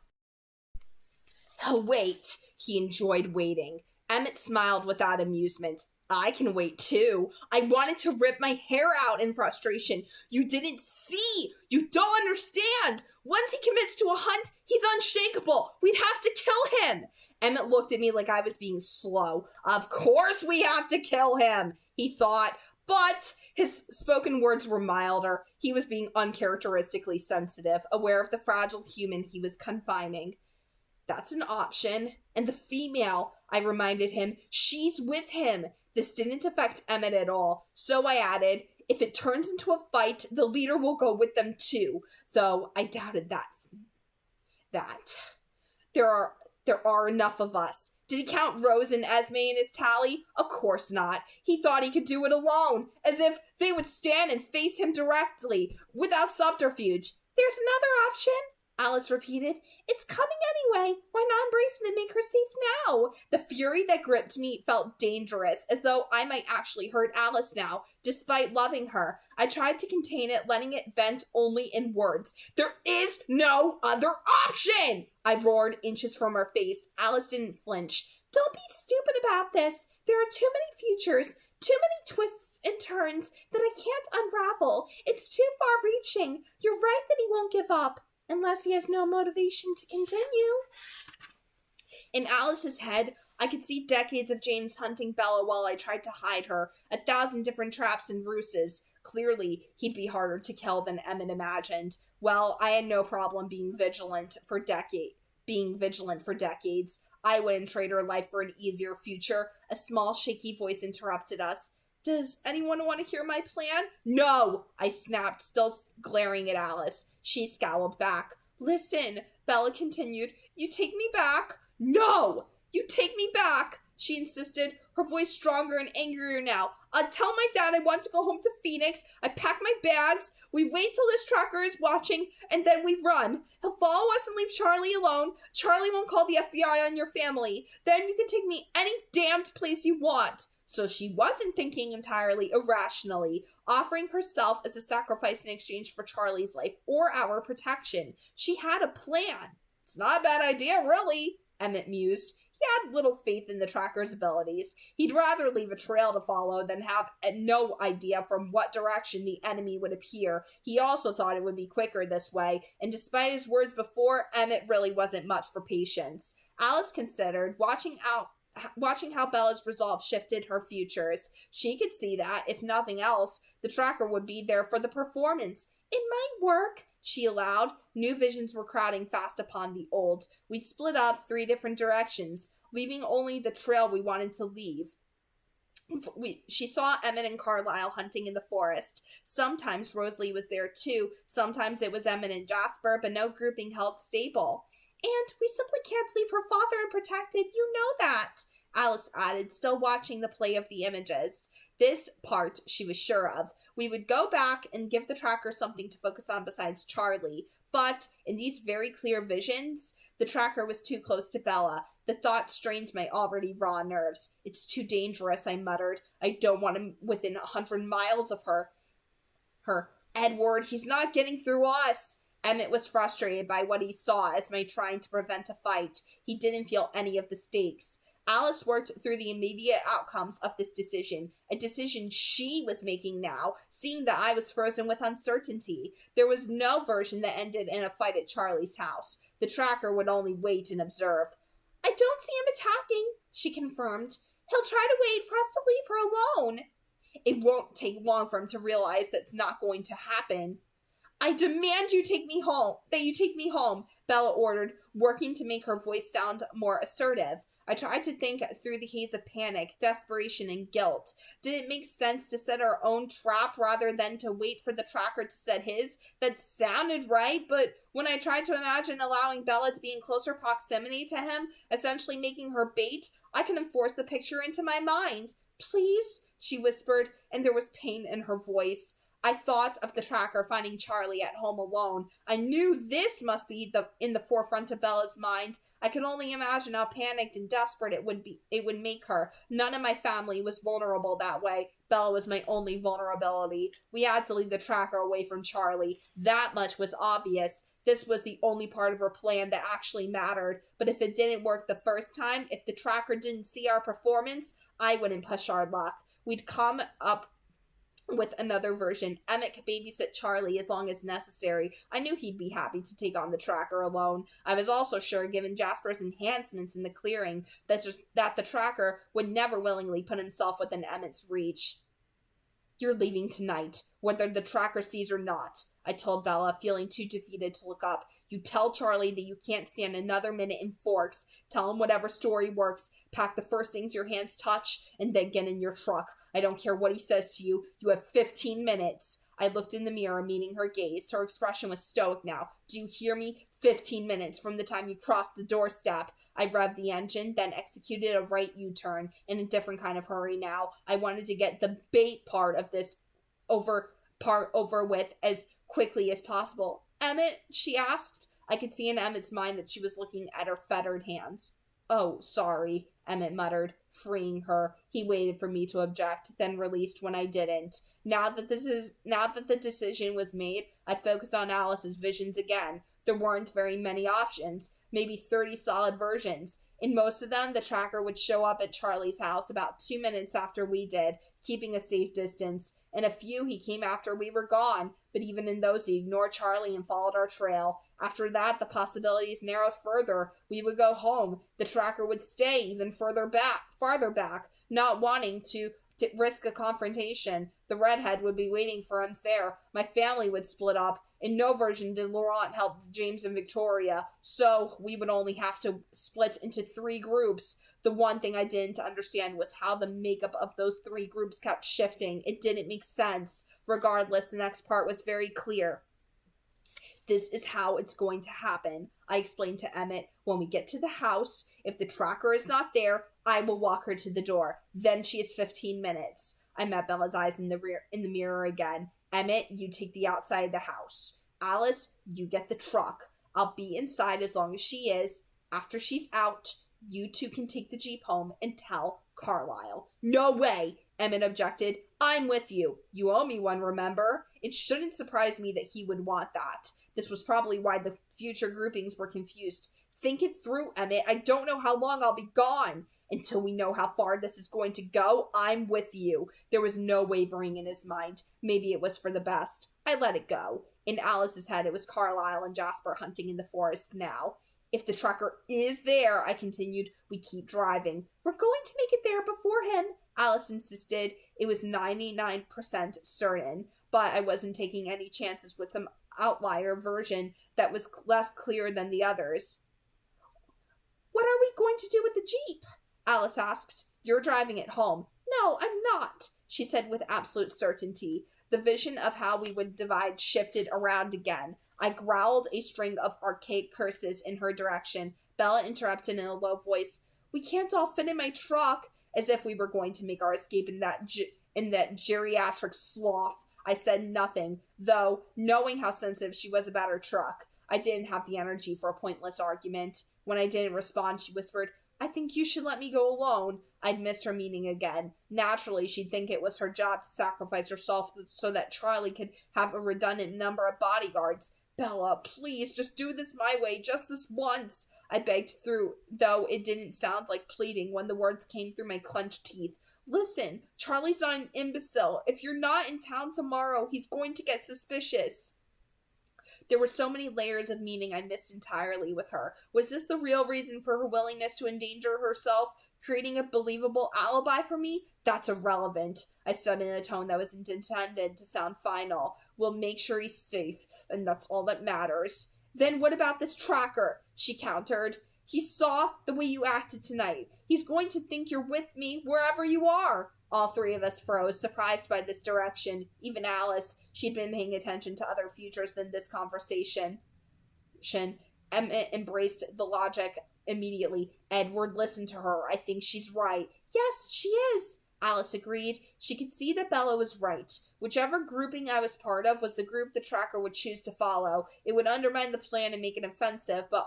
He'll wait. He enjoyed waiting. Emmett smiled without amusement. I can wait too. I wanted to rip my hair out in frustration. You didn't see. You don't understand. Once he commits to a hunt, he's unshakable. We'd have to kill him. Emmett looked at me like I was being slow. Of course we have to kill him, he thought. But his spoken words were milder. He was being uncharacteristically sensitive, aware of the fragile human he was confining. That's an option. And the female, I reminded him, she's with him. This didn't affect Emmett at all. So I added, if it turns into a fight, the leader will go with them too. Though I doubted that. There are enough of us. Did he count Rose and Esme in his tally? Of course not. He thought he could do it alone, as if they would stand and face him directly, without subterfuge. There's another option, Alice repeated. It's coming anyway. Why not embrace it and make her safe now? The fury that gripped me felt dangerous, as though I might actually hurt Alice now, despite loving her. I tried to contain it, letting it vent only in words. There is no other option! I roared, inches from her face. Alice didn't flinch. Don't be stupid about this. There are too many futures, too many twists and turns that I can't unravel. It's too far-reaching. You're right that he won't give up. Unless he has no motivation to continue. In Alice's head, I could see decades of James hunting Bella while I tried to hide her, 1,000 different traps and ruses. Clearly, he'd be harder to kill than Emmett imagined. Well, I had no problem being vigilant for decades. I wouldn't trade her life for an easier future. A small, shaky voice interrupted us. Does anyone want to hear my plan? No, I snapped, still glaring at Alice. She scowled back. Listen, Bella continued. You take me back? No, you take me back, she insisted, her voice stronger and angrier now. I'll tell my dad I want to go home to Phoenix. I pack my bags. We wait till this tracker is watching, and then we run. He'll follow us and leave Charlie alone. Charlie won't call the FBI on your family. Then you can take me any damned place you want. So she wasn't thinking entirely irrationally, offering herself as a sacrifice in exchange for Charlie's life or our protection. She had a plan. It's not a bad idea, really, Emmett mused. He had little faith in the tracker's abilities. He'd rather leave a trail to follow than have no idea from what direction the enemy would appear. He also thought it would be quicker this way, and despite his words before, Emmett really wasn't much for patience. Alice considered, watching how Bella's resolve shifted her futures. She could see that, if nothing else, the tracker would be there for the performance. It might work, she allowed. New visions were crowding fast upon the old. We'd split up 3 different directions, leaving only the trail we wanted to leave. She saw Emmett and Carlisle hunting in the forest. Sometimes Rosalie was there too. Sometimes it was Emmett and Jasper, but no grouping held stable. And we simply can't leave her father unprotected, you know that, Alice added, still watching the play of the images. This part she was sure of. We would go back and give the tracker something to focus on besides Charlie. But in these very clear visions, the tracker was too close to Bella. The thought strained my already raw nerves. It's too dangerous, I muttered. I don't want him within 100 miles of her. Edward, he's not getting through us. Emmett was frustrated by what he saw as my trying to prevent a fight. He didn't feel any of the stakes. Alice worked through the immediate outcomes of this decision, a decision she was making now, seeing that I was frozen with uncertainty. There was no version that ended in a fight at Charlie's house. The tracker would only wait and observe. I don't see him attacking, she confirmed. He'll try to wait for us to leave her alone. It won't take long for him to realize that's not going to happen. I demand you take me home, Bella ordered, working to make her voice sound more assertive. I tried to think through the haze of panic, desperation, and guilt. Did it make sense to set our own trap rather than to wait for the tracker to set his? That sounded right, but when I tried to imagine allowing Bella to be in closer proximity to him, essentially making her bait, I couldn't force the picture into my mind. Please, she whispered, and there was pain in her voice. I thought of the tracker finding Charlie at home alone. I knew this must be in the forefront of Bella's mind. I could only imagine how panicked and desperate it would make her. None of my family was vulnerable that way. Bella was my only vulnerability. We had to leave the tracker away from Charlie. That much was obvious. This was the only part of her plan that actually mattered. But if it didn't work the first time, if the tracker didn't see our performance, I wouldn't push our luck. We'd come up with another version. Emmett could babysit Charlie as long as necessary. I knew he'd be happy to take on the tracker alone. I was also sure, given Jasper's enhancements in the clearing, that the tracker would never willingly put himself within Emmett's reach. You're leaving tonight, whether the tracker sees or not, I told Bella, feeling too defeated to look up. You tell Charlie that you can't stand another minute in Forks. Tell him whatever story works. Pack the first things your hands touch, and then get in your truck. I don't care what he says to you. You have 15 minutes. I looked in the mirror, meeting her gaze. Her expression was stoic now. Do you hear me? 15 minutes from the time you crossed the doorstep. I revved the engine, then executed a right U-turn in a different kind of hurry now. I wanted to get the bait part of this over with as quickly as possible. Emmett, she asked. I could see in Emmett's mind that she was looking at her fettered hands. Oh, sorry, Emmett muttered, freeing her. He waited for me to object, then released when I didn't. Now that the decision was made, I focused on Alice's visions again. There weren't very many options, maybe 30 solid versions. In most of them, the tracker would show up at Charlie's house about 2 minutes after we did, keeping a safe distance. In a few, he came after we were gone, but even in those, he ignored Charlie and followed our trail. After that, the possibilities narrowed further. We would go home. The tracker would stay even farther back, not wanting to risk a confrontation. The redhead would be waiting for him there. My family would split up. In no version did Laurent help James and Victoria, so we would only have to split into 3 groups. The one thing I didn't understand was how the makeup of those 3 groups kept shifting. It didn't make sense. Regardless, the next part was very clear. This is how it's going to happen, I explained to Emmett. When we get to the house, if the tracker is not there, I will walk her to the door. Then she has 15 minutes. I met Bella's eyes in the mirror again. Emmett, you take the outside of the house. Alice, you get the truck. I'll be inside as long as she is. After she's out, You two can take the Jeep home and tell Carlisle. No way, Emmett objected. I'm with you. You owe me one, remember? It shouldn't surprise me that he would want that. This was probably why the future groupings were confused. Think it through, Emmett. I don't know how long I'll be gone. Until we know how far this is going to go, I'm with you. There was no wavering in his mind. Maybe it was for the best. I let it go. In Alice's head, it was Carlisle and Jasper hunting in the forest now. If the tracker is there, I continued, we keep driving. We're going to make it there before him, Alice insisted. It was 99% certain, but I wasn't taking any chances with some outlier version that was less clear than the others. What are we going to do with the Jeep? Alice asked. You're driving it home. No, I'm not, she said with absolute certainty. The vision of how we would divide shifted around again. I growled a string of archaic curses in her direction. Bella interrupted in a low voice. We can't all fit in my truck, as if we were going to make our escape in that geriatric sloth. I said nothing, though, knowing how sensitive she was about her truck. I didn't have the energy for a pointless argument. When I didn't respond, she whispered, I think you should let me go alone. I'd missed her meaning again. Naturally, she'd think it was her job to sacrifice herself so that Charlie could have a redundant number of bodyguards. Bella, please, just do this my way, just this once. I begged through, though it didn't sound like pleading when the words came through my clenched teeth. Listen, Charlie's not an imbecile. If you're not in town tomorrow, he's going to get suspicious. There were so many layers of meaning I missed entirely with her. Was this the real reason for her willingness to endanger herself, creating a believable alibi for me? That's irrelevant, I said in a tone that was intended to sound final. We'll make sure he's safe, and that's all that matters. Then what about this tracker? She countered. He saw the way you acted tonight. He's going to think you're with me wherever you are. All three of us froze, surprised by this direction. Even Alice, she'd been paying attention to other futures than this conversation. Emmett embraced the logic immediately. Edward, listen to her. I think she's right. Yes, she is, Alice agreed. She could see that Bella was right. Whichever grouping I was part of was the group the tracker would choose to follow. It would undermine the plan and make it offensive, would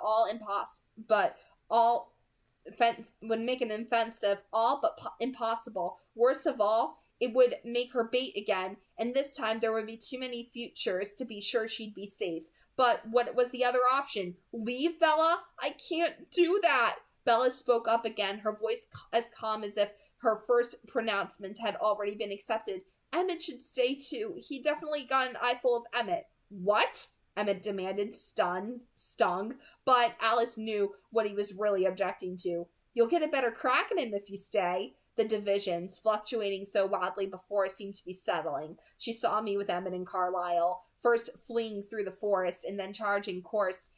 make it offensive, all but impossible. Worst of all, it would make her bait again, and this time there would be too many futures to be sure she'd be safe. But what was the other option? Leave Bella? I can't do that. Bella spoke up again, her voice as calm as if her first pronouncement had already been accepted. Emmett should stay too. He definitely got an eyeful of Emmett. What? Emmett demanded, stung, but Alice knew what he was really objecting to. You'll get a better crack at him if you stay. The divisions, fluctuating so wildly before, seemed to be settling. She saw me with Emmett and Carlisle, first fleeing through the forest, and then changing course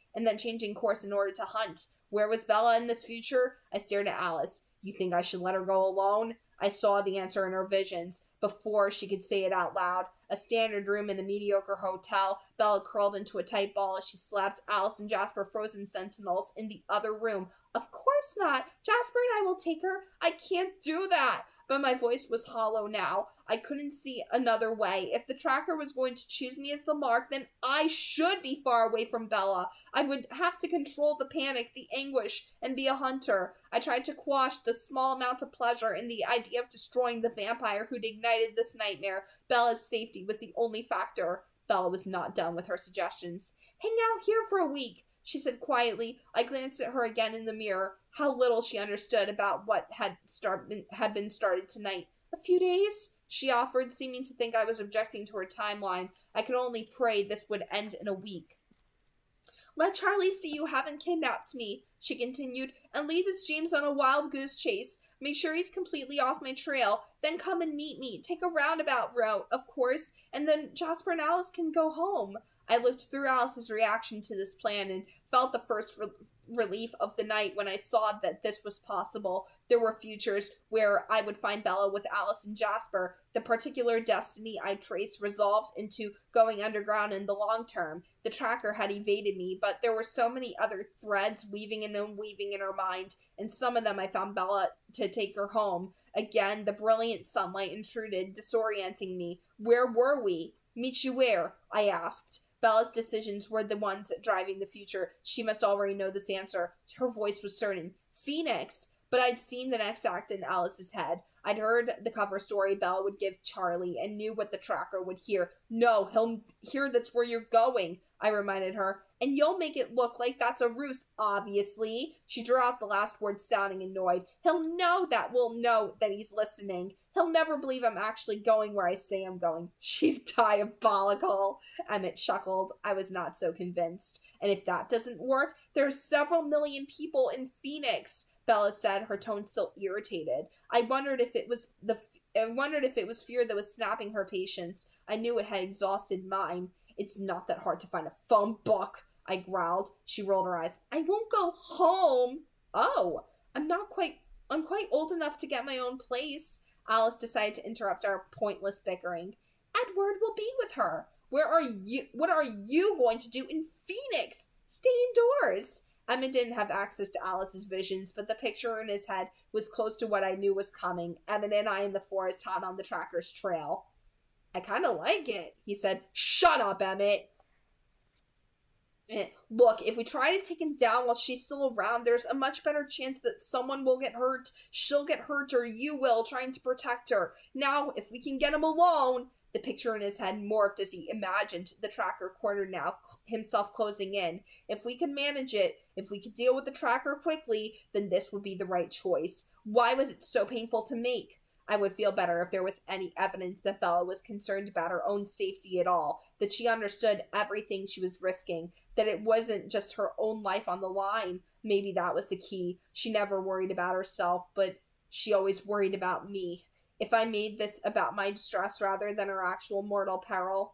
in order to hunt. Where was Bella in this future? I stared at Alice. You think I should let her go alone? I saw the answer in her visions, before she could say it out loud. A standard room in a mediocre hotel. Bella curled into a tight ball as she slapped Alice and Jasper, frozen sentinels, in the other room. Of course not. Jasper and I will take her. I can't do that. But my voice was hollow now. I couldn't see another way. If the tracker was going to choose me as the mark, then I should be far away from Bella. I would have to control the panic, the anguish, and be a hunter. I tried to quash the small amount of pleasure in the idea of destroying the vampire who'd ignited this nightmare. Bella's safety was the only factor. Bella was not done with her suggestions. Hang out here for a week, she said quietly. I glanced at her again in the mirror. How little she understood about what had been started tonight. A few days, she offered, seeming to think I was objecting to her timeline. I could only pray this would end in a week. Let Charlie see you haven't kidnapped me, she continued, and lead this James on a wild goose chase. Make sure he's completely off my trail. Then come and meet me. Take a roundabout route, of course, and then Jasper and Alice can go home. I looked through Alice's reaction to this plan and felt the first relief of the night when I saw that this was possible. There were futures where I would find Bella with Alice and Jasper. The particular destiny I traced resolved into going underground in the long term. The tracker had evaded me, but there were so many other threads weaving and unweaving in her mind, and some of them I found Bella to take her home. Again, the brilliant sunlight intruded, disorienting me. Where were we? Meet you where? I asked. Bella's decisions were the ones driving the future. She must already know this answer. Her voice was certain. Phoenix. But I'd seen the next act in Alice's head. I'd heard the cover story Bella would give Charlie and knew what the tracker would hear. No, he'll hear that's where you're going, I reminded her. And you'll make it look like that's a ruse, obviously. She drew out the last word sounding annoyed. He'll know that we'll know that he's listening. He'll never believe I'm actually going where I say I'm going. She's diabolical. Emmett chuckled. I was not so convinced. And if that doesn't work, there's several million people in Phoenix, Bella said, her tone still irritated. I wondered if it was fear that was snapping her patience. I knew it had exhausted mine. It's not that hard to find a phone book, I growled. She rolled her eyes. I won't go home. Oh, I'm quite old enough to get my own place. Alice decided to interrupt our pointless bickering. Edward will be with her. What are you going to do in Phoenix? Stay indoors. Emmett didn't have access to Alice's visions, but the picture in his head was close to what I knew was coming. Emmett and I in the forest hot on the tracker's trail. I kind of like it, he said. Shut up, Emmett. Look, if we try to take him down while she's still around, there's a much better chance that someone will get hurt. She'll get hurt or you will, trying to protect her. Now, if we can get him alone... The picture in his head morphed as he imagined the tracker cornered now, himself closing in. If we could manage it, if we could deal with the tracker quickly, then this would be the right choice. Why was it so painful to make? I would feel better if there was any evidence that Bella was concerned about her own safety at all, that she understood everything she was risking, that it wasn't just her own life on the line. Maybe that was the key. She never worried about herself, but she always worried about me. If I made this about my distress rather than her actual mortal peril,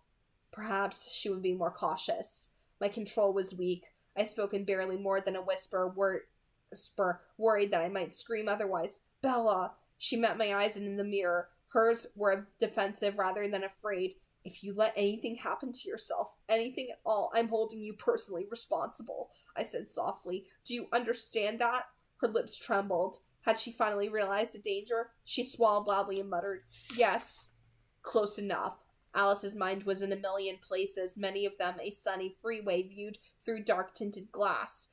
perhaps she would be more cautious. My control was weak. I spoke in barely more than a whisper, worried that I might scream otherwise. Bella! She met my eyes in the mirror. Hers were defensive rather than afraid. If you let anything happen to yourself, anything at all, I'm holding you personally responsible, I said softly. Do you understand that? Her lips trembled. Had she finally realized the danger? She swallowed loudly and muttered, Yes. Close enough. Alice's mind was in a million places, many of them a sunny freeway viewed through dark-tinted glass.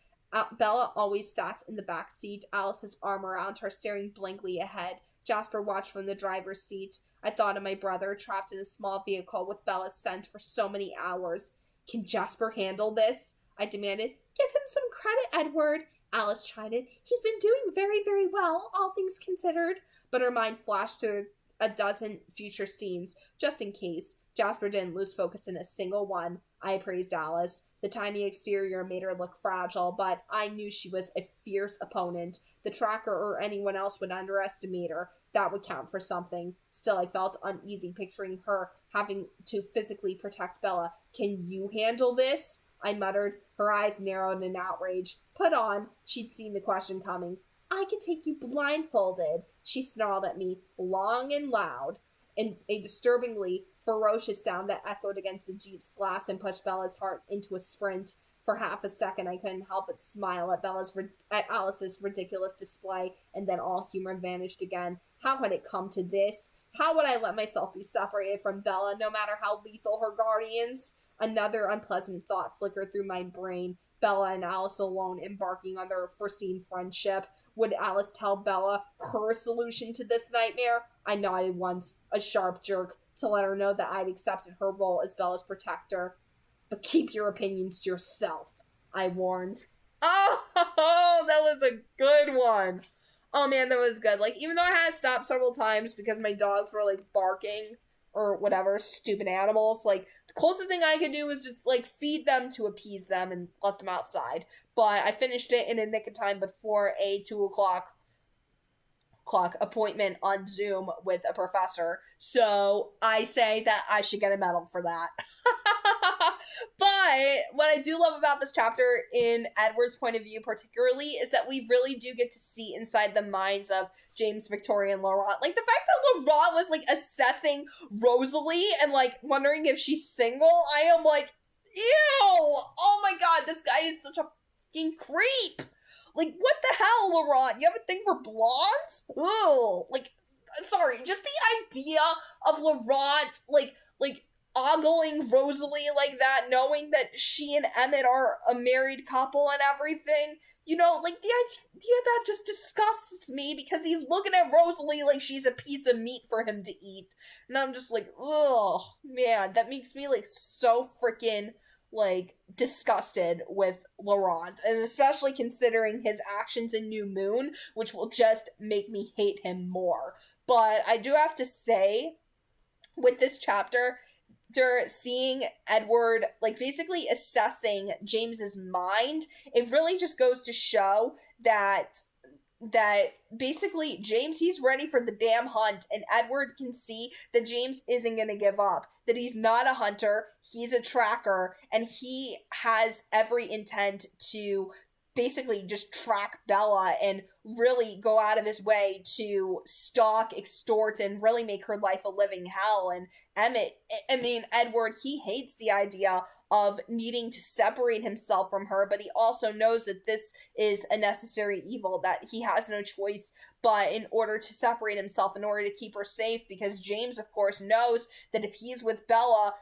Bella always sat in the back seat, Alice's arm around her, staring blankly ahead. Jasper watched from the driver's seat. I thought of my brother, trapped in a small vehicle with Bella's scent for so many hours. Can Jasper handle this? I demanded. Give him some credit, Edward. Alice chided. He's been doing very, very well, all things considered. But her mind flashed through a dozen future scenes, just in case. Jasper didn't lose focus in a single one. I praised Alice. The tiny exterior made her look fragile, but I knew she was a fierce opponent. The tracker or anyone else would underestimate her. That would count for something. Still, I felt uneasy picturing her having to physically protect Bella. Can you handle this? I muttered. Her eyes narrowed in outrage. Put on. She'd seen the question coming. I could take you blindfolded. She snarled at me, long and loud, in a disturbingly ferocious sound that echoed against the Jeep's glass and pushed Bella's heart into a sprint. For half a second, I couldn't help but smile at Alice's ridiculous display, and then all humor vanished again. How had it come to this? How would I let myself be separated from Bella, no matter how lethal her guardians? Another unpleasant thought flickered through my brain. Bella and Alice alone, embarking on their foreseen friendship. Would Alice tell Bella her solution to this nightmare? I nodded once, a sharp jerk, to let her know that I'd accepted her role as Bella's protector. But keep your opinions to yourself, I warned. Oh, that was a good one. Oh man, that was good. Like, even though I had to stop several times because my dogs were, like, barking or whatever, stupid animals, like, the closest thing I could do was just, like, feed them to appease them and let them outside. But I finished it in a nick of time before a 2 o'clock appointment on Zoom with a professor. So I say that I should get a medal for that. But what I do love about this chapter, in Edward's point of view particularly, is that we really do get to see inside the minds of James, Victoria, and Laurent. Like, the fact that Laurent was, like, assessing Rosalie and, like, wondering if she's single, I am like, ew! Oh my god, this guy is such a fucking creep! Like, what the hell, Laurent? You have a thing for blondes? Ooh, like, sorry, just the idea of Laurent, like, ogling Rosalie like that, knowing that she and Emmett are a married couple and everything. You know, like, the idea that just disgusts me, because he's looking at Rosalie like she's a piece of meat for him to eat. And I'm just like, oh, man, that makes me, like, so freaking, like, disgusted with Laurent. And especially considering his actions in New Moon, which will just make me hate him more. But I do have to say, with this chapter, seeing Edward, like, basically assessing James's mind, it really just goes to show that basically James, he's ready for the damn hunt, and Edward can see that James isn't gonna give up, that he's not a hunter, he's a tracker, and he has every intent to basically just track Bella and really go out of his way to stalk, extort, and really make her life a living hell. And Edward, he hates the idea of needing to separate himself from her, but he also knows that this is a necessary evil, that he has no choice but in order to separate himself, in order to keep her safe, because James, of course, knows that if he's with Bella,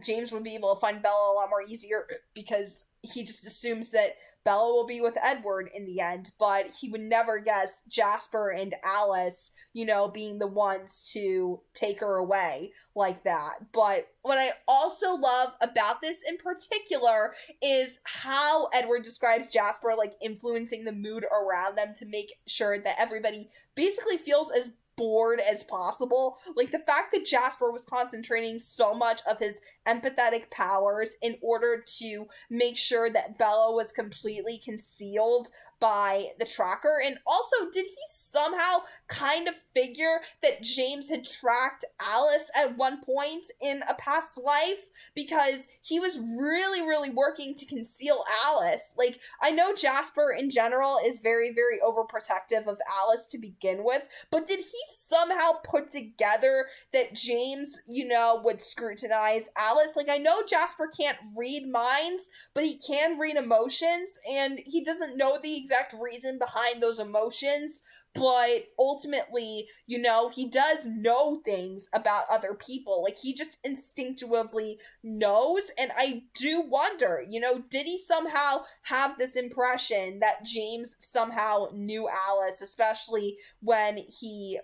James would be able to find Bella a lot more easier, because he just assumes that Bella will be with Edward in the end, but he would never guess Jasper and Alice, you know, being the ones to take her away like that. But what I also love about this in particular is how Edward describes Jasper, like, influencing the mood around them to make sure that everybody basically feels as bored as possible. Like, the fact that Jasper was concentrating so much of his empathetic powers in order to make sure that Bella was completely concealed by the tracker. And also, did he somehow kind of figure that James had tracked Alice at one point in a past life? Because he was really, really working to conceal Alice. Like, I know Jasper in general is very, very overprotective of Alice to begin with, but did he somehow put together that James, you know, would scrutinize Alice? Like, I know Jasper can't read minds, but he can read emotions, and he doesn't know the exact reason behind those emotions, but ultimately, you know, he does know things about other people. Like, he just instinctively knows, and I do wonder, you know, did he somehow have this impression that James somehow knew Alice, especially when he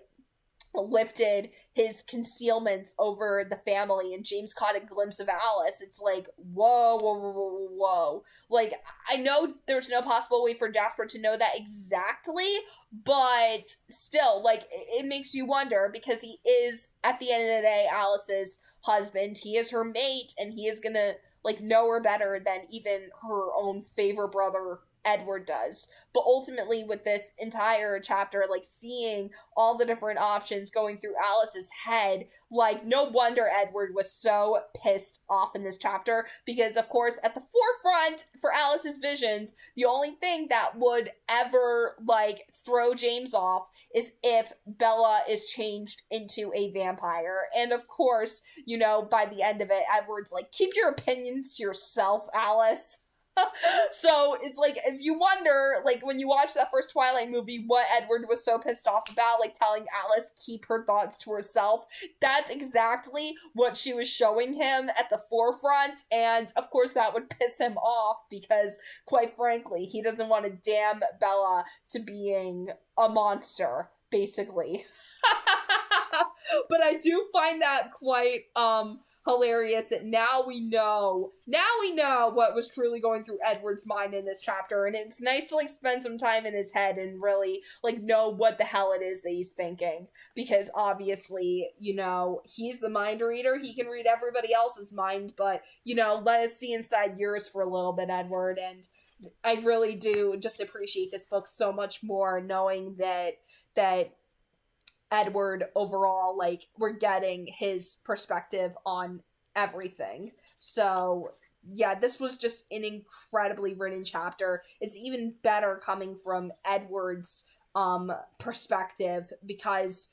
lifted his concealments over the family and James caught a glimpse of Alice? It's like, whoa, whoa, whoa, whoa, whoa. Like, I know there's no possible way for Jasper to know that exactly, but still, like, it makes you wonder, because he is, at the end of the day, Alice's husband. He is her mate, and he is gonna, like, know her better than even her own favorite brother Edward does. But ultimately, with this entire chapter, like, seeing all the different options going through Alice's head, like, no wonder Edward was so pissed off in this chapter, because, of course, at the forefront for Alice's visions, the only thing that would ever, like, throw James off is if Bella is changed into a vampire. And, of course, you know, by the end of it, Edward's like, keep your opinions to yourself, Alice. So it's like, if you wonder, like, when you watch that first Twilight movie, what Edward was so pissed off about, like, telling Alice keep her thoughts to herself, that's exactly what she was showing him at the forefront. And of course that would piss him off, because quite frankly, he doesn't want to damn Bella to being a monster, basically. But I do find that quite hilarious that now we know what was truly going through Edward's mind in this chapter, and it's nice to, like, spend some time in his head and really, like, know what the hell it is that he's thinking, because obviously, you know, he's the mind reader, he can read everybody else's mind, but, you know, let us see inside yours for a little bit, Edward. And I really do just appreciate this book so much more, knowing that Edward overall, like, we're getting his perspective on everything. So yeah, this was just an incredibly written chapter. It's even better coming from Edward's perspective, because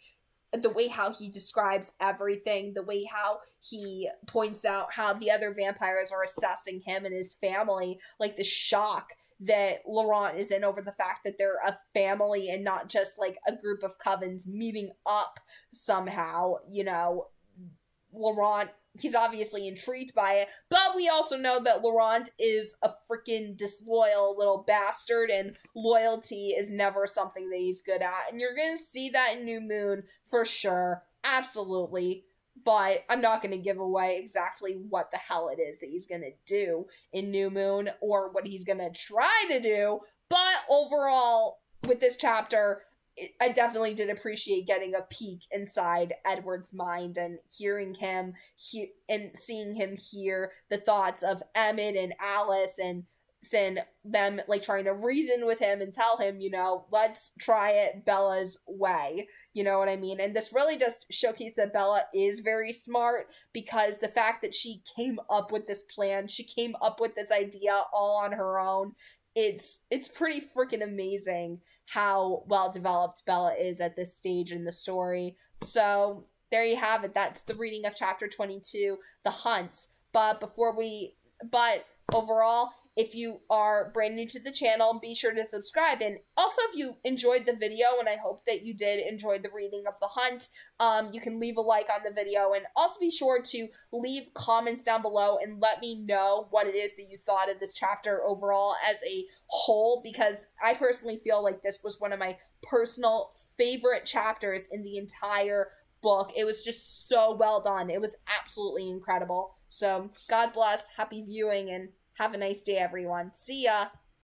the way how he describes everything, the way how he points out how the other vampires are assessing him and his family, like the shock that Laurent is in over the fact that they're a family and not just, like, a group of covens meeting up somehow, you know, Laurent, he's obviously intrigued by it, but we also know that Laurent is a freaking disloyal little bastard, and loyalty is never something that he's good at. And you're gonna see that in New Moon for sure. Absolutely. But I'm not going to give away exactly what the hell it is that he's going to do in New Moon or what he's going to try to do. But overall, with this chapter, I definitely did appreciate getting a peek inside Edward's mind and hearing him and seeing him hear the thoughts of Emmett and Alice and them like trying to reason with him and tell him, you know, let's try it Bella's way. You know what I mean? And this really just showcased that Bella is very smart, because the fact that she came up with this plan, she came up with this idea all on her own. It's pretty freaking amazing how well developed Bella is at this stage in the story. So there you have it. That's the reading of chapter 22, The Hunt. But overall, if you are brand new to the channel, be sure to subscribe. And also, if you enjoyed the video, and I hope that you did enjoy the reading of The Hunt, you can leave a like on the video. And also be sure to leave comments down below and let me know what it is that you thought of this chapter overall as a whole, because I personally feel like this was one of my personal favorite chapters in the entire book. It was just so well done. It was absolutely incredible. So God bless, happy viewing, and have a nice day, everyone. See ya!